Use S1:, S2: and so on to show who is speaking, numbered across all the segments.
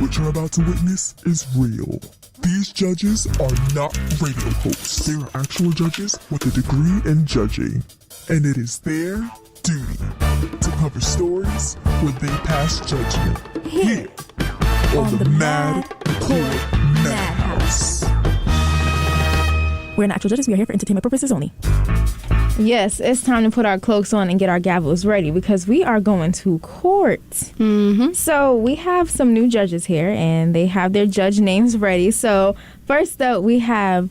S1: What you're about to witness is real. These judges are not radio hosts. They are actual judges with a degree in judging. And it is their duty to cover stories where they pass judgment. Here on the Madcourt Madhouse.
S2: We're not actual judges. We are here for entertainment purposes only.
S3: Yes, it's time to put our cloaks on and get our gavels ready because we are going to court.
S4: Mm-hmm.
S3: So we have some new judges here, and they have their judge names ready. So first up, we have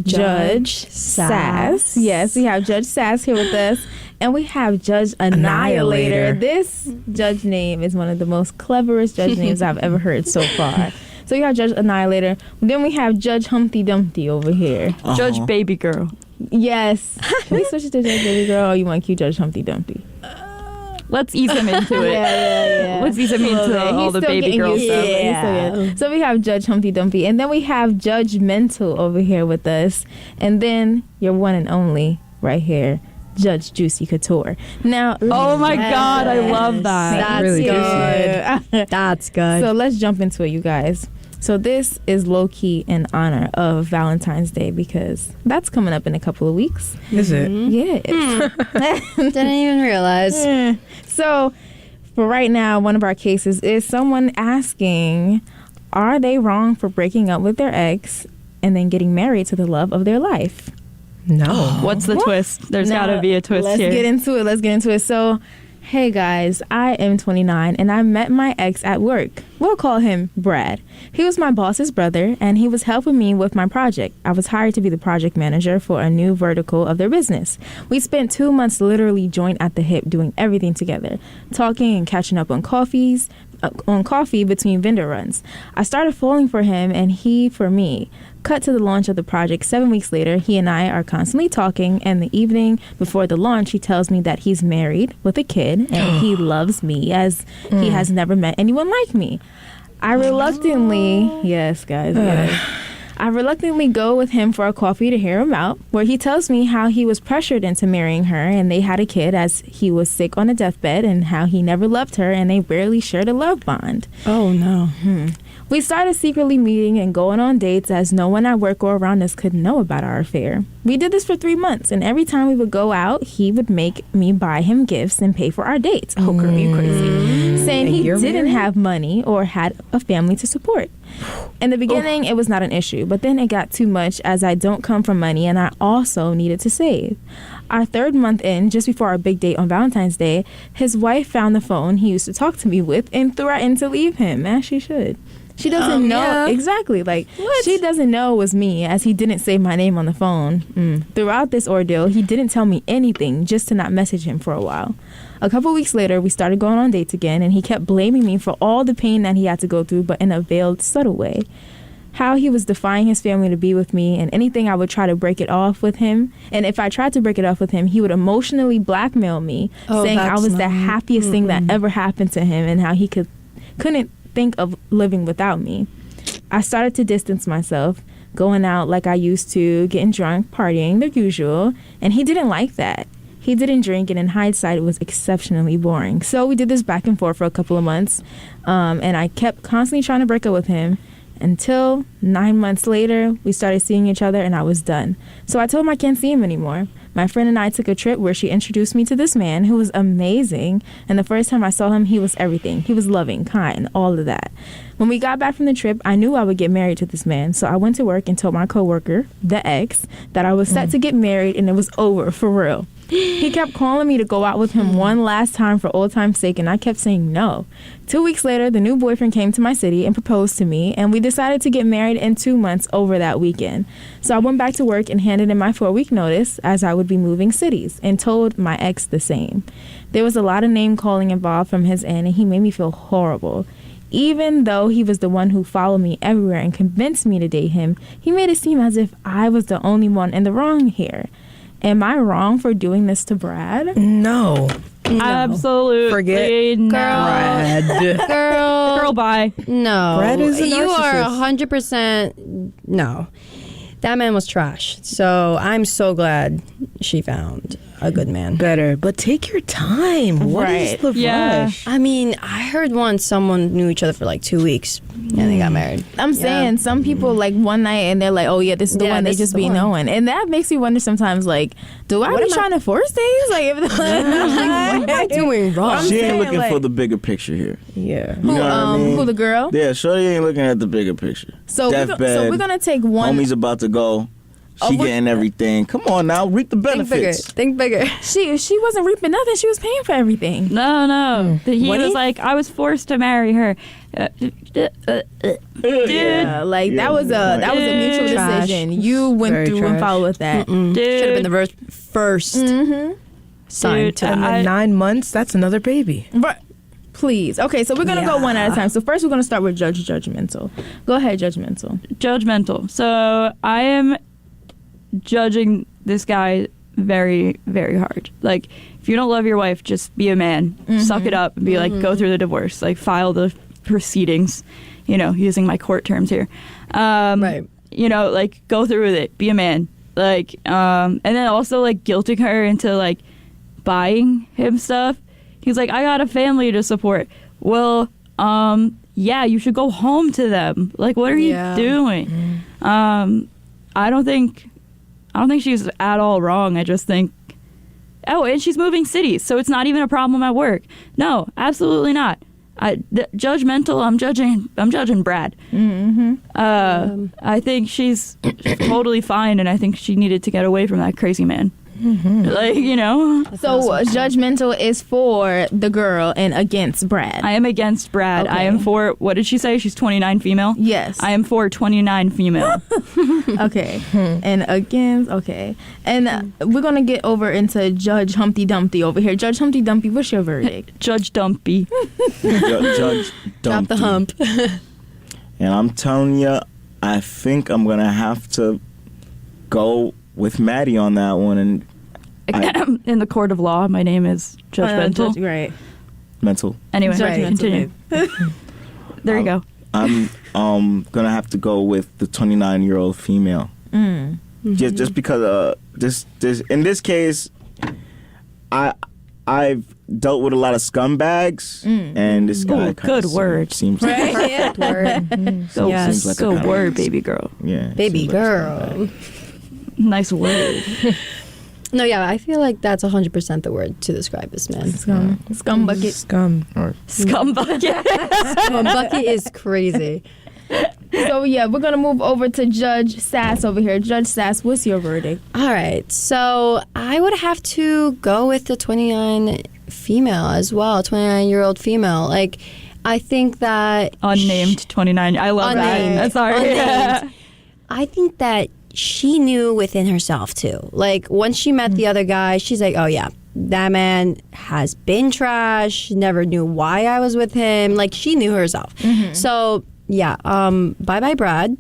S3: Judge Sass. Yes, we have Judge Sass here with us. And we have Judge Annihilator. This judge name is one of the most cleverest judge names I've ever heard so far. So you have Judge Annihilator. Then we have Judge Humpty Dumpty over here.
S2: Judge Baby Girl.
S3: Yes. Can we switch it to Judge Baby Girl, or you want to keep Judge Humpty Dumpty?
S2: Let's ease him into it.
S3: Yeah.
S2: Let's ease him into all the baby girl stuff.
S3: Yeah. So we have Judge Humpty Dumpty. And then we have Judgmental over here with us. And then your one and only right here, Judge Juicy Couture. Now,
S2: oh my God, I love that.
S4: That's
S2: really
S4: good. That's good.
S3: So let's jump into it, you guys. So this is low-key in honor of Valentine's Day because that's coming up in a couple of weeks.
S2: Is it?
S3: Yeah.
S4: Didn't even realize.
S3: So for right now, one of our cases is someone asking, are they wrong for breaking up with their ex and then getting married to the love of their life?
S2: No. What's the twist? There's got to be a twist here.
S3: Let's get into it. So, hey guys, I am 29 and I met my ex at work. We'll call him Brad. He was my boss's brother and he was helping me with my project. I was hired to be the project manager for a new vertical of their business. We spent 2 months literally joined at the hip doing everything together, talking and catching up on coffee between vendor runs. I started falling for him and he for me. Cut to the launch of the project 7 weeks later, he and I are constantly talking, and the evening before the launch, he tells me that he's married with a kid and he loves me as he has never met anyone like me. I reluctantly, I reluctantly go with him for a coffee to hear him out, where he tells me how he was pressured into marrying her and they had a kid as he was sick on a deathbed and how he never loved her and they rarely shared a love bond.
S2: Oh, no.
S3: We started secretly meeting and going on dates as no one at work or around us could know about our affair. We did this for 3 months, and every time we would go out, he would make me buy him gifts and pay for our dates. Oh, girl, you crazy. Saying he didn't have money or had a family to support. In the beginning, it was not an issue, but then it got too much as I don't come from money and I also needed to save. Our 3rd month in, just before our big date on Valentine's Day, his wife found the phone he used to talk to me with and threatened to leave him, as she should. She doesn't know.
S4: Yeah.
S3: Exactly. She doesn't know it was me as he didn't say my name on the phone. Throughout this ordeal, he didn't tell me anything just to not message him for a while. A couple weeks later, we started going on dates again, and he kept blaming me for all the pain that he had to go through, but in a veiled, subtle way. How he was defying his family to be with me, and anything I would try to break it off with him. And if I tried to break it off with him, he would emotionally blackmail me, saying I was the happiest thing that ever happened to him and how he couldn't think of living without me. I started to distance myself, going out like I used to, getting drunk, partying, the usual, and he didn't like that. He didn't drink, and in hindsight, it was exceptionally boring. So we did this back and forth for a couple of months, and I kept constantly trying to break up with him until 9 months later, we started seeing each other, and I was done. So I told him I can't see him anymore. My friend and I took a trip where she introduced me to this man who was amazing. And the first time I saw him, he was everything. He was loving, kind, all of that. When we got back from the trip, I knew I would get married to this man. So I went to work and told my coworker, the ex, that I was set to get married and it was over for real. He kept calling me to go out with him one last time for old time's sake, and I kept saying no. 2 weeks later, the new boyfriend came to my city and proposed to me, and we decided to get married in 2 months over that weekend. So I went back to work and handed in my 4-week notice as I would be moving cities and told my ex the same. There was a lot of name calling involved from his end, and he made me feel horrible. Even though he was the one who followed me everywhere and convinced me to date him, he made it seem as if I was the only one in the wrong here. Am I wrong for doing this to Brad?
S2: No. Absolutely.
S4: Forget
S2: Brad.
S4: Girl,
S3: Girl, bye.
S4: no.
S2: Brad is a
S4: You are
S2: narcissist.
S4: 100% no. that man was trash. So I'm so glad she found a good man.
S5: Better, but take your time. What is the rush?
S4: I mean, I heard once someone knew each other for like 2 weeks and they got married.
S3: I'm saying some people like one night and they're like, oh yeah, this is the one. They just be knowing, and that makes me wonder sometimes, like, do I be trying to force things? Like, if
S4: what am I doing wrong?
S6: She ain't looking for the bigger picture here.
S5: Yeah.
S6: You know what I mean?
S3: Who, the girl?
S6: Yeah, shorty ain't looking at the bigger picture.
S3: So we're gonna take one.
S6: Homie's about to go. She getting everything. Come on now, reap the benefits.
S4: Think bigger.
S3: She wasn't reaping nothing. She was paying for everything.
S7: No. He was like, I was forced to marry her.
S3: Yeah, like that was a mutual decision. You went through and followed with that.
S4: Should have been the first sign to
S5: And then 9 months, that's another baby.
S3: Right. Please. Okay, so we're going to go one at a time. So first we're going to start with Judgmental. Go ahead, Judgmental.
S7: So I am judging this guy very, very hard. Like, if you don't love your wife, just be a man. Suck it up and be like, go through the divorce. Like, file the proceedings, using my court terms here.
S4: Right.
S7: Like, go through with it. Be a man. Like, and then also, like, guilting her into, like, buying him stuff. He's like, I got a family to support. Well, yeah, you should go home to them. Like, what are you doing? I don't think she's at all wrong. I just think, and she's moving cities, so it's not even a problem at work. No, absolutely not. Judgmental. I'm judging Brad. I think she's totally fine, and I think she needed to get away from that crazy man. Like,
S3: So Judgmental is for the girl and against Brad.
S7: I am against Brad.
S3: Okay.
S7: I am for, what did she say? She's 29 female?
S3: Yes.
S7: I am for 29 female.
S3: Okay. And against, okay. And we're going to get over into Judge Humpty Dumpty over here. Judge Humpty Dumpty, what's your verdict?
S7: Judge Dumpy.
S6: Judge
S4: Drop the hump.
S6: And I'm telling you, I think I'm going to have to go with Maddie on that one. And
S7: in the court of law, my name is Judgmental.
S3: Right.
S6: Mental.
S7: Anyway,
S3: Judgmental.
S7: continue. There you go.
S6: I'm gonna have to go with the 29-year-old female. Just because this in this case, I've dealt with a lot of scumbags, and this guy
S7: good word.
S6: seems
S3: Right?
S4: Good word.
S6: seems like a
S7: Good
S6: kinda-
S7: word, baby girl.
S6: Yeah,
S4: Baby
S6: seems like a
S4: girl.
S7: Nice word.
S4: No, yeah, I feel like that's 100% the word to describe this man.
S3: Scum bucket.
S5: Scum.
S7: Scumbucket.
S4: Bucky is crazy.
S3: So yeah, we're gonna move over to Judge Sass over here. Judge Sass, what's your verdict?
S4: All right, so I would have to go with the 29 female as well, 29-year-old female. Like, I think that
S7: Unnamed 29. I love
S4: Unnamed.
S7: that. Sorry.
S4: Unnamed. I think that she knew within herself too. Like, once she met the other guy, she's like, oh yeah, that man has been trash. Never knew why I was with him. Like, she knew herself. So yeah, bye Brad.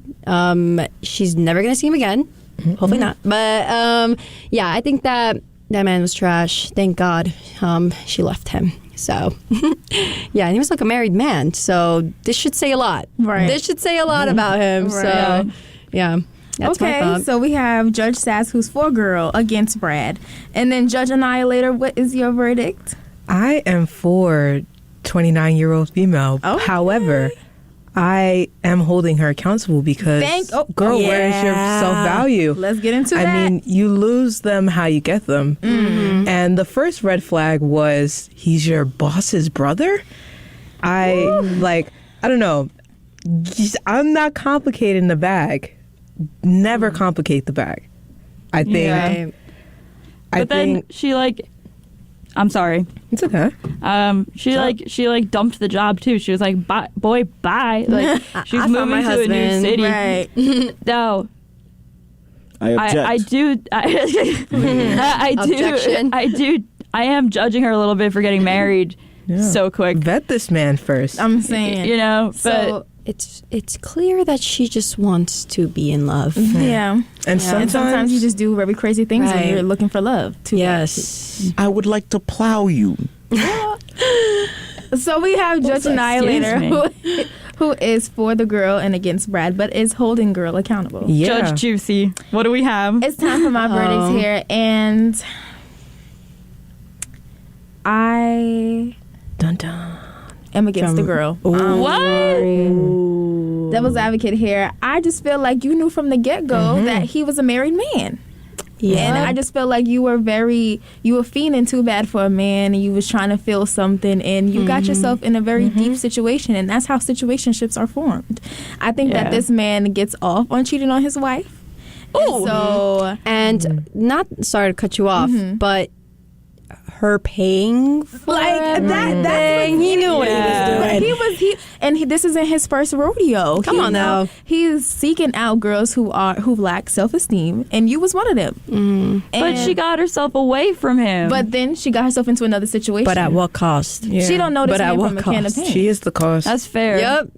S4: She's never gonna see him again. Hopefully not. But yeah, I think that man was trash. Thank God she left him. So yeah, and he was like a married man. So this should say a lot.
S3: Right.
S4: This should say a lot about him.
S3: Right.
S4: So yeah. That's my
S3: okay,
S4: thought.
S3: so we have Judge Sass, who's for girl, against Brad. And then Judge Annihilator, what is your verdict?
S5: I am for 29-year-old female.
S3: Okay.
S5: However, I am holding her accountable because, girl, where's your self-value?
S3: Let's get into that.
S5: I mean, you lose them how you get them. And the first red flag was, he's your boss's brother? I don't know. I'm not complicating the bag. Never complicate the bag. I think.
S7: Yeah. But then she I'm sorry.
S5: It's okay.
S7: She dumped the job too. She was like, bye, boy, bye. Like, she's moving
S4: my
S7: to a new
S4: husband.
S7: city.
S3: Right.
S7: No.
S6: I object.
S7: I am judging her a little bit for getting married so quick.
S5: Vet this man first.
S3: I'm saying.
S7: But
S3: So,
S4: it's clear that she just wants to be in love.
S3: yeah.
S5: And
S3: Sometimes you just do very crazy things when
S4: Right.
S3: you're looking for love, too.
S4: Yes.
S6: I would like to plow you.
S3: So we have Judge
S7: Excuse
S3: Annihilator,
S7: me.
S3: who is for the girl and against Brad, but is holding girl accountable.
S5: Yeah.
S7: Judge Juicy. What do we have?
S3: It's time for my verdicts here, and I
S5: Dun dun.
S3: am against the girl.
S7: What?
S3: Devil's advocate here. I just feel like you knew from the get-go that he was a married man.
S4: Yeah.
S3: And I just feel like you were fiending too bad for a man, and you was trying to feel something, and you got yourself in a very deep situation, and that's how situationships are formed. I think that this man gets off on cheating on his wife.
S4: Ooh.
S3: So,
S4: And not sorry to cut you off, but her paying for
S3: that's
S4: everything. He knew what he was doing.
S3: This isn't his first rodeo.
S4: Come on now.
S3: He's seeking out girls who lack self-esteem, and you was one of them.
S7: But she got herself away from him.
S3: But then she got herself into another situation.
S4: But at what cost?
S5: Yeah.
S3: She don't know this
S4: But at
S3: man
S4: what
S3: from a can of
S4: cost?
S3: paint.
S5: She is the cause.
S7: that's fair.
S4: Yep.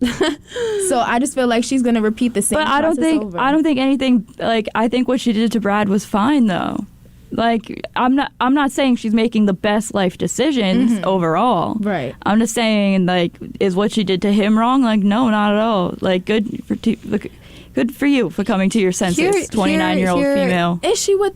S3: So I just feel like she's gonna repeat the same.
S7: But I don't
S3: process over.
S7: think anything like I think what she did to Brad was fine though. Like I'm not saying she's making the best life decisions overall.
S3: Right.
S7: I'm just saying like is what she did to him wrong? Like no, not at all. Like good for you for coming to your senses. 29-year-old female.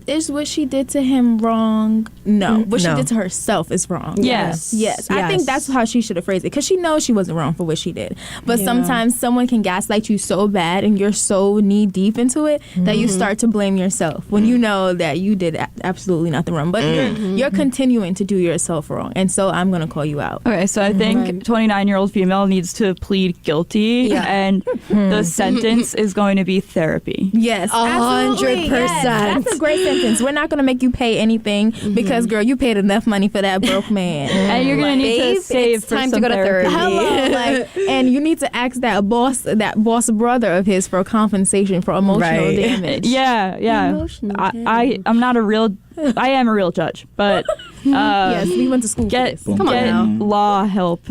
S3: Is what she did to him wrong? No. What she
S5: No.
S3: did to herself is wrong.
S7: Yes.
S3: Yes. I think that's how she should have phrased it, because she knows she wasn't wrong for what she did. But sometimes someone can gaslight you so bad and you're so knee deep into it that you start to blame yourself when you know that you did absolutely nothing wrong. But you're continuing to do yourself wrong. And so I'm going to call you out.
S7: Okay, so I think 29-year-old female needs to plead guilty, and the sentence is going to be therapy.
S3: Yes,
S4: 100%.
S3: Yes, that's a great sentence. We're not going to make you pay anything because, girl, you paid enough money for that broke man.
S7: And you're going to need
S4: Babe,
S7: to save
S4: it's
S7: for
S4: time to
S7: some
S4: go to
S7: therapy.
S4: therapy.
S3: Hello, and you need to ask that boss brother of his for compensation for emotional
S5: Right.
S3: damage.
S7: Yeah.
S4: Emotional
S7: I'm not a real. I am a real judge, but
S3: Yes, we went to school.
S7: get
S3: for this.
S7: get law help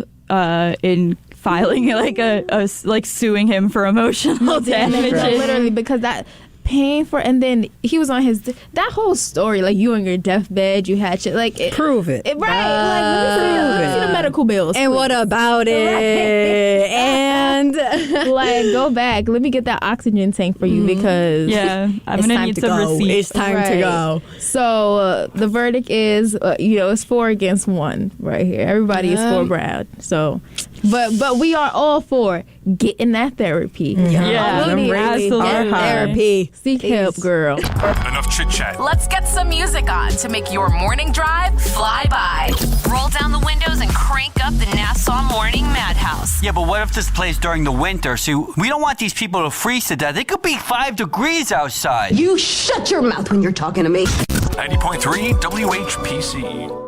S7: in filing like suing him for emotional
S3: Damage,
S7: damages.
S3: literally, because that paying for, and then he was on his that whole story, like you on your deathbed, you had shit like it,
S5: Prove it.
S3: right? Like let me see the medical bills.
S4: And what about it? And
S3: like go back, let me get that oxygen tank for you because
S7: Yeah, I'm
S4: it's
S7: gonna
S4: time
S7: need
S4: to
S7: some
S4: go.
S7: receipts.
S4: It's time to
S3: Right.
S4: go.
S3: So the verdict is, it's 4 against 1 right here. Everybody is for Brad. So, but we are all for getting that therapy.
S7: Yeah,
S3: Absolutely.
S7: absolutely.
S4: Therapy.
S3: Seek help, girl.
S8: Enough chit chat.
S9: Let's get some music on to make your morning drive fly by. Roll down the windows and crank up the Nassau Morning Madhouse.
S10: Yeah, but what if this plays during the winter? See, we don't want these people to freeze to death. It could be 5 degrees outside.
S11: You shut your mouth when you're talking to me.
S8: 90.3 WHPC.